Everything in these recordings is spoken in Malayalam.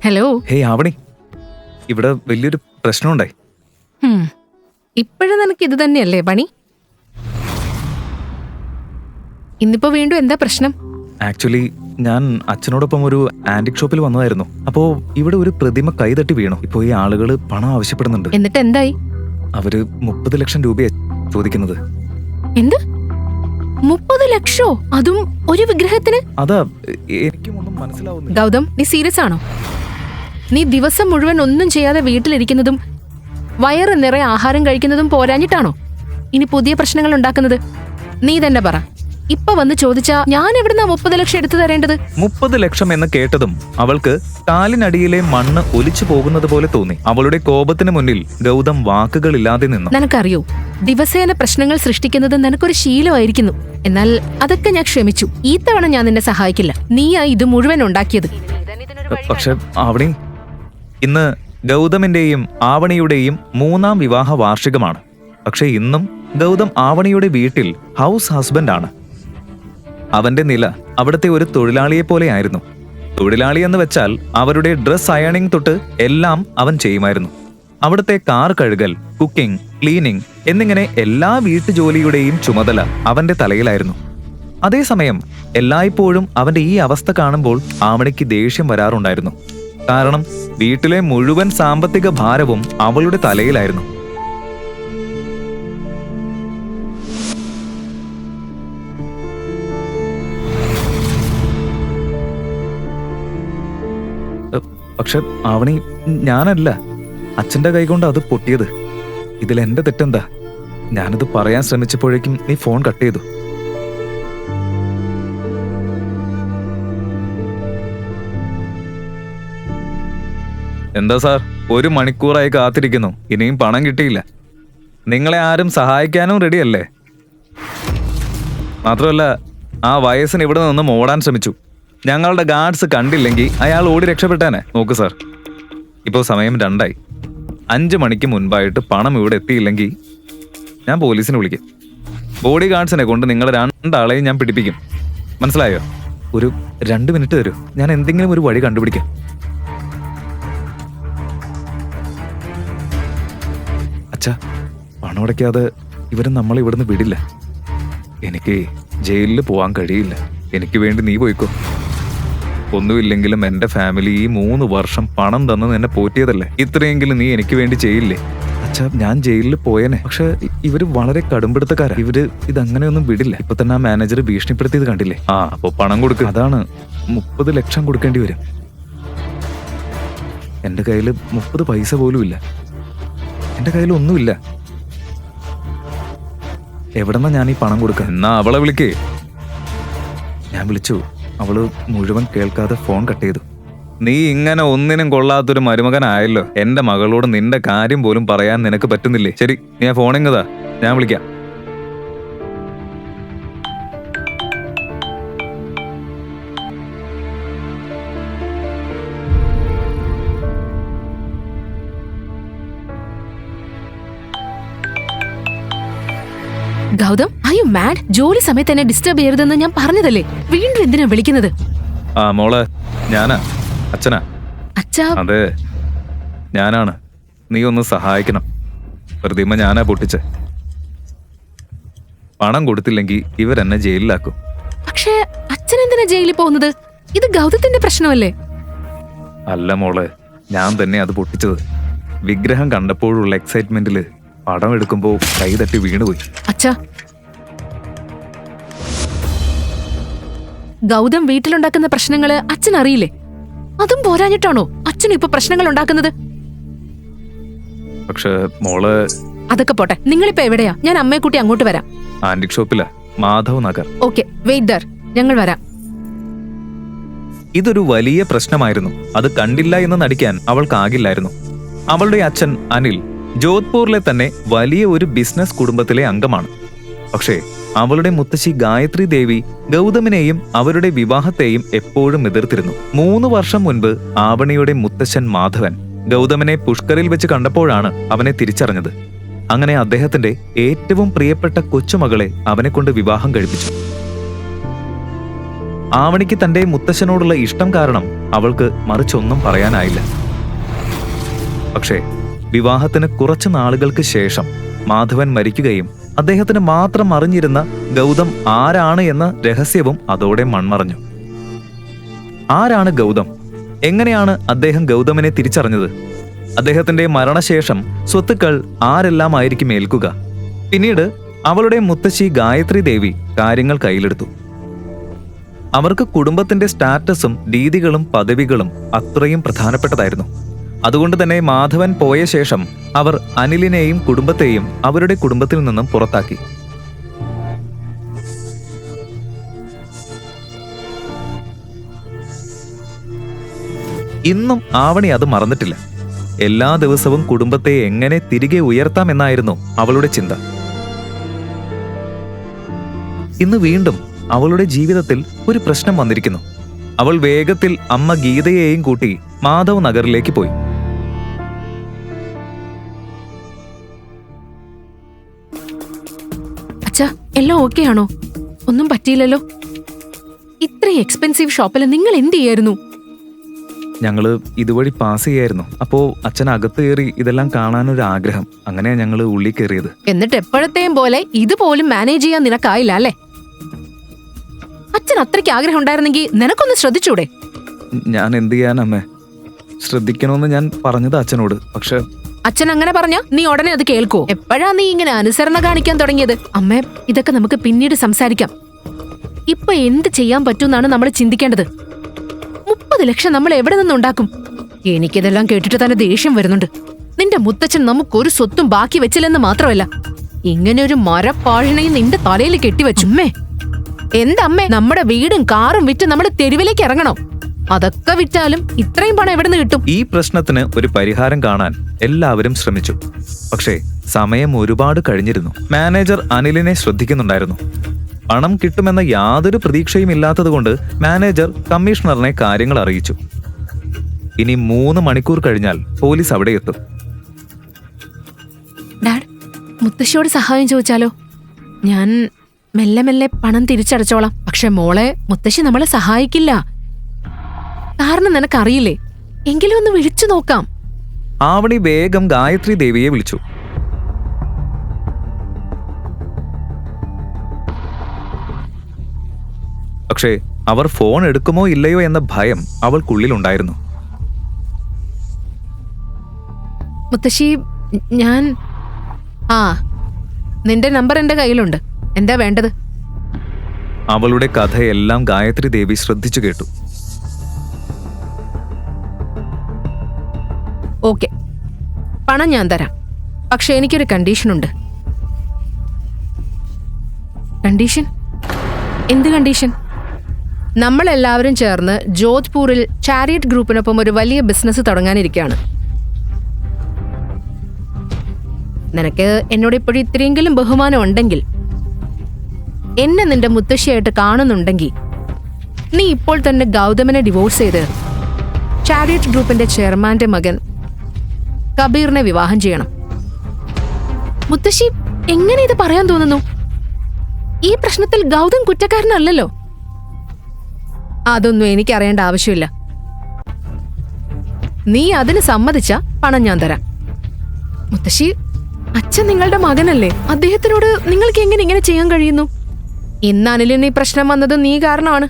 ഹലോ. ഹേയ് ആവണി, ഇവിടെ വലിയൊരു പ്രശ്നമുണ്ടായി. ഇപ്പോഴും നിനക്ക് ഇത് തന്നെയല്ലേ പണി? ഇന്നിപ്പോ വീണ്ടും എന്താ പ്രശ്നം? ആക്ച്വലി ഞാൻ അച്ഛനോടൊപ്പം ഒരു ആന്റിക് ഷോപ്പിൽ വന്നതായിരുന്നു. അപ്പോ ഇവിടെ ഒരു പ്രതിമ കൈതട്ടി വീണു. ഇപ്പോ ഈ ആളുകള് പണം ആവശ്യപ്പെടുന്നുണ്ട്. എന്നിട്ട് എന്തായി? അവര് 30 ലക്ഷം രൂപയാ ചോദിക്കുന്നത്. എന്ത്? 30 ലക്ഷോ? അതും ഒരു വിഗ്രഹത്തിന്? അതാ എനിക്കും ഒന്നും മനസ്സിലാവുന്നില്ല. ഗൗതം, നീ സീരിയസ് ആണോ? നീ ദിവസം മുഴുവൻ ഒന്നും ചെയ്യാതെ വീട്ടിലിരിക്കുന്നതും വയറ് നിറയെ ആഹാരം കഴിക്കുന്നതും പോരാഞ്ഞിട്ടാണോ ഇനി പുതിയ പ്രശ്നങ്ങൾ ഉണ്ടാക്കുന്നത്? നീ തന്നെ പറ. ഇപ്പൊ വന്ന് ചോദിച്ചാ ഞാൻ എവിടുന്നാ 30 ലക്ഷം എടുത്തു തരേണ്ടത്? 30 ലക്ഷം എന്ന് കേട്ടതും അവൾക്ക് കാലിനടിയിലെ മണ്ണ് ഒലിച്ചു പോകുന്നത് പോലെ തോന്നി. അവളുടെ കോപത്തിന് മുന്നിൽ ഗൗതം വാക്കുകളില്ലാതെ നിന്നു. നിനക്കറിയോ, ദിവസേന പ്രശ്നങ്ങൾ സൃഷ്ടിക്കുന്നത് നിനക്കൊരു ശീലമായിരിക്കുന്നു. എന്നാൽ അതൊക്കെ ഞാൻ ക്ഷമിച്ചു. ഈ തവണ ഞാൻ നിന്നെ സഹായിക്കില്ല. നീയാ ഇത് മുഴുവൻ ഉണ്ടാക്കിയത്. പക്ഷെ ആവണി, ഇന്ന് ഗൗതമിന്റെയും ആവണിയുടെയും 3ാം വിവാഹ വാർഷികമാണ്. പക്ഷെ ഇന്നും ഗൗതം ആവണിയുടെ വീട്ടിൽ ഹൗസ് ഹസ്ബൻഡ് ആണ്. അവന്റെ നില അവിടുത്തെ ഒരു തൊഴിലാളിയെ പോലെയായിരുന്നു. തൊഴിലാളി എന്ന് വെച്ചാൽ അവരുടെ ഡ്രസ് അയണിംഗ് തൊട്ട് എല്ലാം അവൻ ചെയ്യുമായിരുന്നു. അവിടുത്തെ കാർ കഴുകൽ, കുക്കിംഗ്, ക്ലീനിങ് എന്നിങ്ങനെ എല്ലാ വീട്ടുജോലിയുടെയും ചുമതല അവന്റെ തലയിലായിരുന്നു. അതേസമയം എല്ലായ്പ്പോഴും അവന്റെ ഈ അവസ്ഥ കാണുമ്പോൾ ആവണിക്ക് ദേഷ്യം വരാറുണ്ടായിരുന്നു. കാരണം വീട്ടിലെ മുഴുവൻ സാമ്പത്തിക ഭാരവും അവളുടെ തലയിലായിരുന്നു. പക്ഷെ ആവണി, ഞാനല്ല, അച്ഛന്റെ കൈകൊണ്ട് അത് പൊട്ടിയത്. ഇതിലെന്റെ തെറ്റെന്താ? ഞാനത് പറയാൻ ശ്രമിച്ചപ്പോഴേക്കും നീ ഫോൺ കട്ട് ചെയ്തു. എന്താ സാർ, 1 മണിക്കൂറായി കാത്തിരിക്കുന്നു, ഇനിയും പണം കിട്ടിയില്ല. നിങ്ങളെ ആരും സഹായിക്കാനും റെഡിയല്ലേ? മാത്രമല്ല, ആ വയസ്സിന് ഇവിടെ നിന്ന് ഓടാൻ ശ്രമിച്ചു. ഞങ്ങളുടെ ഗാർഡ്സ് കണ്ടില്ലെങ്കിൽ അയാൾ ഓടി രക്ഷപ്പെട്ടാനെ. നോക്ക് സാർ, ഇപ്പോൾ സമയം 2 ആയി. 5 മണിക്ക് മുൻപായിട്ട് പണം ഇവിടെ എത്തിയില്ലെങ്കിൽ ഞാൻ പോലീസിനെ വിളിക്കും. ബോഡി ഗാർഡ്സിനെ കൊണ്ട് നിങ്ങൾ 2 ആളെയും ഞാൻ പിടിപ്പിക്കും. മനസ്സിലായോ? ഒരു 2 മിനിറ്റ് തരൂ, ഞാൻ എന്തെങ്കിലും ഒരു വഴി കണ്ടുപിടിക്കാം. അച്ഛാ, പണം അടയ്ക്കാതെ ഇവര് നമ്മളെ ഇവിടുന്ന് വിടില്ല. എനിക്ക് ജയിലിൽ പോവാൻ കഴിയില്ല. എനിക്ക് വേണ്ടി നീ പോയിക്കോ. ഒന്നുമില്ലെങ്കിലും എന്റെ ഫാമിലി ഈ 3 വർഷം പണം തന്ന് എന്നെ പോറ്റിയതല്ലേ. ഇത്രയെങ്കിലും നീ എനിക്ക് വേണ്ടി ചെയ്യില്ലേ? അച്ഛാ, ഞാൻ ജയിലിൽ പോയേനെ. പക്ഷെ ഇവര് വളരെ കടുംപിടുത്തക്കാരാ. ഇവര് ഇതങ്ങനെയൊന്നും വിടില്ല. ഇപ്പൊ തന്നെ ആ മാനേജർ ഭീഷണിപ്പെടുത്തിയത് കണ്ടില്ലേ? അപ്പൊ പണം കൊടുക്കുക. അതാണ് 30 ലക്ഷം കൊടുക്കേണ്ടി വരും. എന്റെ കയ്യിൽ 30 പൈസ പോലും ഇല്ല. എന്റെ കയ്യിൽ ഒന്നുമില്ല. എവിടെന്നാ ഞാൻ ഈ പണം കൊടുക്കുക? എന്നാ അവളെ വിളിക്കേ. ഞാൻ വിളിച്ചു. അവള് മുഴുവൻ കേൾക്കാതെ ഫോൺ കട്ട് ചെയ്തു. നീ ഇങ്ങനെ ഒന്നിനും കൊള്ളാത്തൊരു മരുമകനായല്ലോ. എന്റെ മകളോട് നിന്റെ കാര്യം പോലും പറയാൻ നിനക്ക് പറ്റുന്നില്ലേ? ശരി, നീ ആ ഫോണിങ്ങതാ, ഞാൻ വിളിക്കാം. Gautam, are you mad? ജോലി സമയത്ത് എന്നെ ഡിസ്റ്റർബ് ചെയ്യരുതെന്ന് ഞാൻ പറഞ്ഞതല്ലേ. വീണ്ടും എന്തിനാ വിളിക്കുന്നത്? മോളെ, ഞാനാ, അച്ഛനാ. അച്ഛാ? അതെ, ഞാനാണ്. നീ ഒന്ന് സഹായിക്കണം. പ്രതിമ ഞാനാ പൊട്ടിച്ചെ. പണം കൊടുത്തില്ലെങ്കിൽ ഇവരെന്നെ ജയിലിലാക്കും. പക്ഷേ അച്ഛൻ എന്തിനാ ജയിലിൽ പോകുന്നത്? ഇത് ഗൗതത്തിന്റെ പ്രശ്നമല്ലേ? അല്ല മോളെ, ഞാൻ തന്നെ അത് പൊട്ടിച്ചത്. വിഗ്രഹം കണ്ടപ്പോഴുള്ള എക്സൈറ്റ്മെന്റില് പടം എടുക്കുമ്പോ കൈ തട്ടി വീണുപോയി. അച്ഛാ, ഗൗതം വീട്ടിലുണ്ടാക്കുന്ന പ്രശ്നങ്ങള് അച്ഛൻ അറിയില്ലേ? അതും പോരാഞ്ഞിട്ടാണോ അച്ഛൻ ഇപ്പൊ പ്രശ്നങ്ങൾ ഉണ്ടാക്കുന്നത്? പക്ഷെ മോള്, അതൊക്കെ പോട്ടെ. നിങ്ങളിപ്പോ എവിടെയാ? ഞാൻ അമ്മയെ കൂട്ടി അങ്ങോട്ട് വരാം. ആന്റിക് ഷോപ്പിലാ, മാധവ് നഗർ. ഓക്കെ, വെയിറ്റ് ദർ, ഞങ്ങൾ വരാം. ഇതൊരു വലിയ പ്രശ്നമായിരുന്നു. അത് കണ്ടില്ല എന്ന് നടിക്കാൻ അവൾക്കാകില്ലായിരുന്നു. അവളുടെ അച്ഛൻ അനിൽ ജോധ്പൂരിലെ തന്നെ വലിയ ഒരു ബിസിനസ് കുടുംബത്തിലെ അംഗമാണ്. പക്ഷേ അവളുടെ മുത്തശ്ശി ഗായത്രി ദേവി ഗൗതമിനെയും അവരുടെ വിവാഹത്തെയും എപ്പോഴും എതിർത്തിരുന്നു. 3 വർഷം മുൻപ് ആവണിയുടെ മുത്തശ്ശൻ മാധവൻ ഗൗതമിനെ പുഷ്കറിൽ വെച്ച് കണ്ടപ്പോഴാണ് അവനെ തിരിച്ചറിഞ്ഞത്. അങ്ങനെ അദ്ദേഹത്തിന്റെ ഏറ്റവും പ്രിയപ്പെട്ട കൊച്ചുമകളെ അവനെ കൊണ്ട് വിവാഹം കഴിപ്പിച്ചു. ആവണിക്ക് തന്റെ മുത്തശ്ശനോടുള്ള ഇഷ്ടം കാരണം അവൾക്ക് മറിച്ചൊന്നും പറയാനായില്ല. പക്ഷേ വിവാഹത്തിന് കുറച്ചു നാളുകൾക്ക് ശേഷം മാധവൻ മരിക്കുകയും അദ്ദേഹത്തിന് മാത്രം അറിഞ്ഞിരുന്ന ഗൗതം ആരാണ് എന്ന രഹസ്യവും അതോടെ മൺമറഞ്ഞു. ആരാണ് ഗൗതം? എങ്ങനെയാണ് അദ്ദേഹം ഗൗതമിനെ തിരിച്ചറിഞ്ഞത്? അദ്ദേഹത്തിന്റെ മരണശേഷം സ്വത്തുക്കൾ ആരെല്ലാമായിരിക്കും ഏൽക്കുക? പിന്നീട് അവളുടെ മുത്തശ്ശി ഗായത്രി ദേവി കാര്യങ്ങൾ കയ്യിലെടുത്തു. അവർക്ക് കുടുംബത്തിന്റെ സ്റ്റാറ്റസും രീതികളും പദവികളും അത്രയും പ്രധാനപ്പെട്ടതായിരുന്നു. അതുകൊണ്ട് തന്നെ മാധവൻ പോയ ശേഷം അവർ അനിലിനെയും കുടുംബത്തെയും അവരുടെ കുടുംബത്തിൽ നിന്നും പുറത്താക്കി. ഇന്നും ആവണി അത് മറന്നിട്ടില്ല. എല്ലാ ദിവസവും കുടുംബത്തെ എങ്ങനെ തിരികെ ഉയർത്താമെന്നായിരുന്നു അവളുടെ ചിന്ത. ഇന്ന് വീണ്ടും അവളുടെ ജീവിതത്തിൽ ഒരു പ്രശ്നം വന്നിരിക്കുന്നു. അവൾ വേഗത്തിൽ അമ്മ ഗീതയെയും കൂട്ടി മാധവ് നഗറിലേക്ക് പോയി. അച്ഛാ, എല്ലാം ഓക്കെ ആണോ? ഒന്നും പറ്റിയില്ലല്ലോ? ഇത്രയും എക്സ്പെൻസീവ് ഷോപ്പിൽ നിങ്ങൾ എന്ത് ചെയ്യായിരുന്നു? ഞങ്ങള് ഇതുവഴി പാസ് ചെയ്യായിരുന്നു. അപ്പോ അച്ഛൻ അകത്ത് കയറി ഇതെല്ലാം കാണാനൊരു ആഗ്രഹം. അങ്ങനെയാ ഞങ്ങള് ഉള്ളിൽ കയറിയത്. എന്നിട്ട് എപ്പോഴത്തെയും പോലെ ഇതുപോലും മാനേജ് ചെയ്യാൻ നിനക്കായില്ല അല്ലേ? അച്ഛൻ അത്രയ്ക്ക് ആഗ്രഹം ഉണ്ടായിരുന്നെങ്കിൽ നിനക്കൊന്ന് ശ്രദ്ധിച്ചൂടെ? ഞാൻ എന്ത് ചെയ്യാനമ്മേ? ശ്രദ്ധിക്കണമെന്ന് ഞാൻ പറഞ്ഞത് അച്ഛനോട്. പക്ഷെ അച്ഛൻ അങ്ങനെ പറഞ്ഞാ നീ ഉടനെ അത് കേൾക്കോ? എപ്പോഴാ നീ ഇങ്ങനെ അനുസരണ കാണിക്കാൻ തുടങ്ങിയത്? അമ്മേ, ഇതൊക്കെ നമുക്ക് പിന്നീട് സംസാരിക്കാം. ഇപ്പൊ എന്ത് ചെയ്യാൻ പറ്റുമെന്നാണ് നമ്മൾ ചിന്തിക്കേണ്ടത്. 30 ലക്ഷം നമ്മൾ എവിടെ നിന്നുണ്ടാക്കും? എനിക്കിതെല്ലാം കേട്ടിട്ട് തന്നെ ദേഷ്യം വരുന്നുണ്ട്. നിന്റെ മുത്തച്ഛൻ നമുക്കൊരു സ്വത്തും ബാക്കി വെച്ചില്ലെന്ന് മാത്രമല്ല, ഇങ്ങനെ ഒരു മരപ്പാഴണയും നിന്റെ തലയിൽ കെട്ടിവെച്ചു. അമ്മേ, എന്തമ്മേ, നമ്മുടെ വീടും കാറും വിറ്റ് നമ്മൾ തെരുവിലേക്ക് ഇറങ്ങണോ? അതൊക്കെ വിറ്റാലും ഇത്രയും പണം എവിടെ നിന്ന് കിട്ടും? ഈ പ്രശ്നത്തിന് ഒരു പരിഹാരം കാണാൻ എല്ലാവരും ശ്രമിച്ചു. പക്ഷേ സമയം ഒരുപാട് കഴിഞ്ഞിരുന്നു. മാനേജർ അനിലിനെ ശ്രദ്ധിക്കുന്നുണ്ടായിരുന്നു. പണം കിട്ടുമെന്ന യാതൊരു പ്രതീക്ഷയും ഇല്ലാത്തതുകൊണ്ട് മാനേജർ കമ്മീഷണറിനെ കാര്യങ്ങൾ അറിയിച്ചു. ഇനി 3 മണിക്കൂർ കഴിഞ്ഞാൽ പോലീസ് അവിടെ എത്തും. ഡാഡ്, മുത്തശ്ശിയോട് സഹായം ചോദിച്ചാലോ? ഞാൻ മെല്ലെ മെല്ലെ പണം തിരിച്ചടച്ചോളാം. പക്ഷെ മോളെ, മുത്തശ്ശി നമ്മളെ സഹായിക്കില്ല. കാരണം നിനക്കറിയില്ലേ. എങ്കിലും ഒന്ന് വിളിച്ചു നോക്കാം. ആവണി വേഗം ഗായത്രി ദേവിയെ വിളിച്ചു. പക്ഷേ അവർ ഫോൺ എടുക്കുമോ ഇല്ലയോ എന്ന ഭയം അവൾക്കുള്ളിലുണ്ടായിരുന്നു. മുത്തശ്ശി, ഞാൻ നിന്റെ നമ്പർ എന്റെ കയ്യിലുണ്ട്. എന്താ വേണ്ടത്? അവളുടെ കഥയെല്ലാം ഗായത്രി ദേവി ശ്രദ്ധിച്ചു കേട്ടു. ഓക്കെ, പണം ഞാൻ തരാം. പക്ഷെ എനിക്കൊരു കണ്ടീഷനുണ്ട്. കണ്ടീഷൻ? എന്ത് കണ്ടീഷൻ? നമ്മളെല്ലാവരും ചേർന്ന് ജോധ്പൂരിൽ ചാരിയറ്റ് ഗ്രൂപ്പിനൊപ്പം ഒരു വലിയ ബിസിനസ് തുടങ്ങാനിരിക്കുകയാണ്. നിനക്ക് എന്നോട് ഇപ്പോഴും ഇത്രയെങ്കിലും ബഹുമാനം ഉണ്ടെങ്കിൽ, എന്നെ നിന്റെ മുത്തശ്ശിയായിട്ട് കാണുന്നുണ്ടെങ്കിൽ, നീ ഇപ്പോൾ തന്നെ ഗൗതമിനെ ഡിവോഴ്സ് ചെയ്ത് ചാരിയറ്റ് ഗ്രൂപ്പിന്റെ ചെയർമാന്റെ മകൻ കബീറിനെ വിവാഹം ചെയ്യണം. മുത്തശ്ശി, എങ്ങനെ ഇത് പറയാൻ തോന്നുന്നു? ഈ പ്രശ്നത്തിൽ ഗൗതം കുറ്റക്കാരനല്ലല്ലോ. അതൊന്നും എനിക്കറിയേണ്ട ആവശ്യമില്ല. നീ അതിന് സമ്മതിച്ച പണം ഞാൻ തരാം. മുത്തശ്ശി, അച്ഛൻ നിങ്ങളുടെ മകനല്ലേ? അദ്ദേഹത്തിനോട് നിങ്ങൾക്ക് എങ്ങനെ ഇങ്ങനെ ചെയ്യാൻ കഴിയുന്നു? ഇന്ന് അനിലിന് ഈ പ്രശ്നം വന്നത് നീ കാരണമാണ്.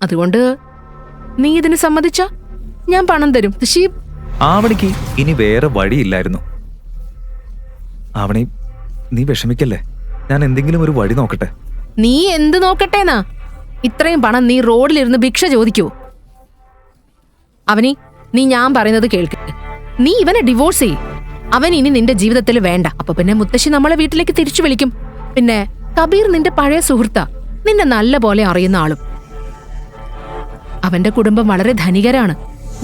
അതുകൊണ്ട് നീ ഇതിന് സമ്മതിച്ച ഞാൻ പണം തരും. മുത്തശ്ശി, ആവണിക്ക് ഇനി വേറെ വഴിയില്ലായിരുന്നു. ആവണി, നീ വിഷമിക്കല്ലേ. ഞാൻ എന്തെങ്കിലും ഒരു വഴി നോക്കട്ടെ. നീ എന്ത് നോക്കട്ടേന്നാ? ഇത്രയും പണം നീ റോഡിലിരുന്ന് ഭിക്ഷ ചോദിക്കൂ? അവനി, നീ ഞാൻ പറയുന്നത് കേൾക്ക്. നീ ഇവനെ ഡിവോഴ്സ് ചെയ്യ്. അവൻ ഇനി നിന്റെ ജീവിതത്തിൽ വേണ്ട. അപ്പൊ പിന്നെ മുത്തശ്ശി നമ്മളെ വീട്ടിലേക്ക് തിരിച്ചു വിളിക്കും. പിന്നെ കബീർ നിന്റെ പഴയ സുഹൃത്താ, നിന്നെ നല്ല പോലെ അറിയുന്ന ആളും. അവന്റെ കുടുംബം വളരെ ധനികരാണ്.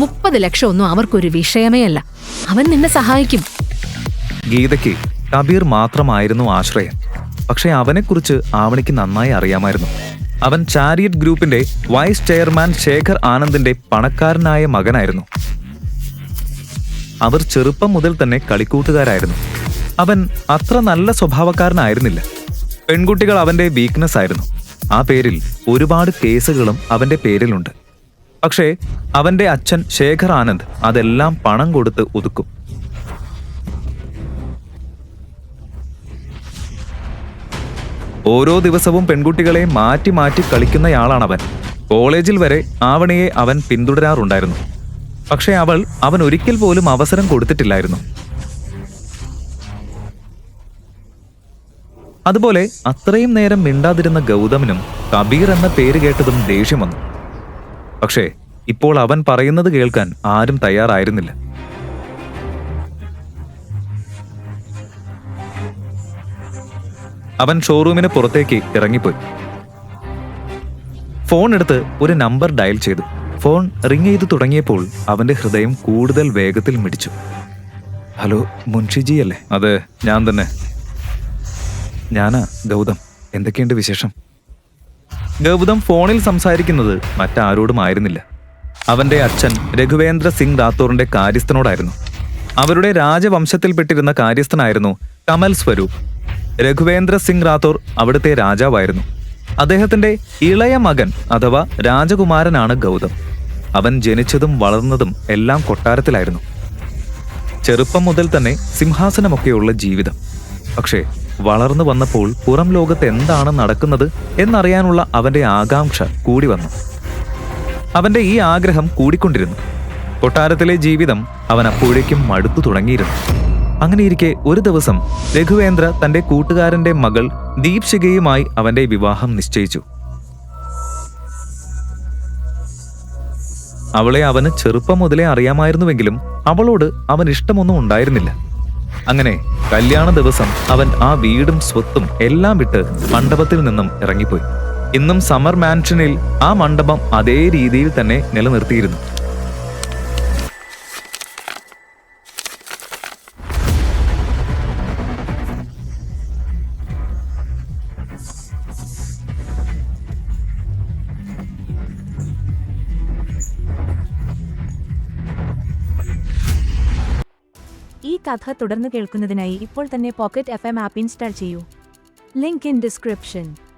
30 ലക്ഷം ഒന്നും അവർക്കൊരു വിഷയമേ അല്ല. അവൻ നിന്നെ സഹായിക്കും. ഗീതയ്ക്ക് കബീർ മാത്രമായിരുന്നു ആശ്രയം. പക്ഷെ അവനെക്കുറിച്ച് ആവണിക്ക് നന്നായി അറിയാമായിരുന്നു. അവൻ ചാരിയറ്റ് ഗ്രൂപ്പിന്റെ വൈസ് ചെയർമാൻ ശേഖർ ആനന്ദിന്റെ പണക്കാരനായ മകനായിരുന്നു. അവർ ചെറുപ്പം മുതൽ തന്നെ കളിക്കൂട്ടുകാരായിരുന്നു. അവൻ അത്ര നല്ല സ്വഭാവക്കാരനായിരുന്നില്ല. പെൺകുട്ടികൾ അവന്റെ വീക്ക്നെസ് ആയിരുന്നു. ആ പേരിൽ ഒരുപാട് കേസുകളും അവന്റെ പേരിലുണ്ട്. പക്ഷേ അവന്റെ അച്ഛൻ ശേഖർ ആനന്ദ് അതെല്ലാം പണം കൊടുത്ത് ഒതുക്കും. ഓരോ ദിവസവും പെൺകുട്ടികളെ മാറ്റി മാറ്റി കളിക്കുന്നയാളാണവൻ. കോളേജിൽ വരെ ആവണിയെ അവൻ പിന്തുടരാറുണ്ടായിരുന്നു. പക്ഷേ അവൻ ഒരിക്കൽ പോലും അവസരം കൊടുത്തിട്ടില്ലായിരുന്നു. അതുപോലെ അത്രയും നേരം മിണ്ടാതിരുന്ന ഗൗതമിനും കബീർ എന്ന പേര് കേട്ടതും ദേഷ്യം വന്നു. പക്ഷേ ഇപ്പോൾ അവൻ പറയുന്നത് കേൾക്കാൻ ആരും തയ്യാറായിരുന്നില്ല. അവൻ ഷോറൂമിന് പുറത്തേക്ക് ഇറങ്ങിപ്പോയി. ഫോൺ എടുത്ത് ഒരു നമ്പർ ഡയൽ ചെയ്തു. ഫോൺ റിങ് ചെയ്തു തുടങ്ങിയപ്പോൾ അവന്റെ ഹൃദയം കൂടുതൽ വേഗത്തിൽ മിടിച്ചു. ഹലോ, മുൻഷിജി അല്ലേ? അതെ, ഞാൻ തന്നെ. ഞാനാ ഗൗതം. എന്തൊക്കെയുണ്ട് വിശേഷം? ഗൗതം ഫോണിൽ സംസാരിക്കുന്നത് മറ്റാരോടും ആയിരുന്നില്ല. അവന്റെ അച്ഛൻ രഘുവേന്ദ്ര സിംഗ് റാത്തോറിന്റെ കാര്യസ്ഥനോടായിരുന്നു. അവരുടെ രാജവംശത്തിൽപ്പെട്ടിരുന്ന കാര്യസ്ഥനായിരുന്നു കമൽ സ്വരൂപ്. രഘുവേന്ദ്ര സിംഗ് റാത്തോർ അവിടുത്തെ രാജാവായിരുന്നു. അദ്ദേഹത്തിന്റെ ഇളയ മകൻ അഥവാ രാജകുമാരനാണ് ഗൗതം. അവൻ ജനിച്ചതും വളർന്നതും എല്ലാം കൊട്ടാരത്തിലായിരുന്നു. ചെറുപ്പം മുതൽ തന്നെ സിംഹാസനമൊക്കെയുള്ള ജീവിതം. പക്ഷേ വളർന്നു വന്നപ്പോൾ പുറം ലോകത്ത് എന്താണ് നടക്കുന്നത് എന്നറിയാനുള്ള അവന്റെ ആകാംക്ഷ കൂടി വന്നു. അവന്റെ ഈ ആഗ്രഹം കൂടിക്കൊണ്ടിരുന്നു. കൊട്ടാരത്തിലെ ജീവിതം അവൻ അപ്പോഴേക്കും മടുത്തു തുടങ്ങിയിരുന്നു. അങ്ങനെയിരിക്കെ ഒരു ദിവസം രഘുവേന്ദ്ര തന്റെ കൂട്ടുകാരന്റെ മകൾ ദീപ്ശികയുമായി അവന്റെ വിവാഹം നിശ്ചയിച്ചു. അവളെ അവന് ചെറുപ്പം മുതലേ അറിയാമായിരുന്നുവെങ്കിലും അവളോട് അവൻ ഇഷ്ടമൊന്നും ഉണ്ടായിരുന്നില്ല. അങ്ങനെ കല്യാണ ദിവസം അവൻ ആ വീടും സ്വത്തും എല്ലാം വിട്ട് മണ്ഡപത്തിൽ നിന്നും ഇറങ്ങിപ്പോയി. ഇന്നും സമർ മാൻഷനിൽ ആ മണ്ഡപം അതേ രീതിയിൽ തന്നെ നിലനിർത്തിയിരുന്നു. ഈ കഥ തുടർന്ന് കേൾക്കുന്നതിനായി ഇപ്പോൾ തന്നെ പോക്കറ്റ് FM ആപ്പ് ഇൻസ്റ്റാൾ ചെയ്യൂ. Link in description.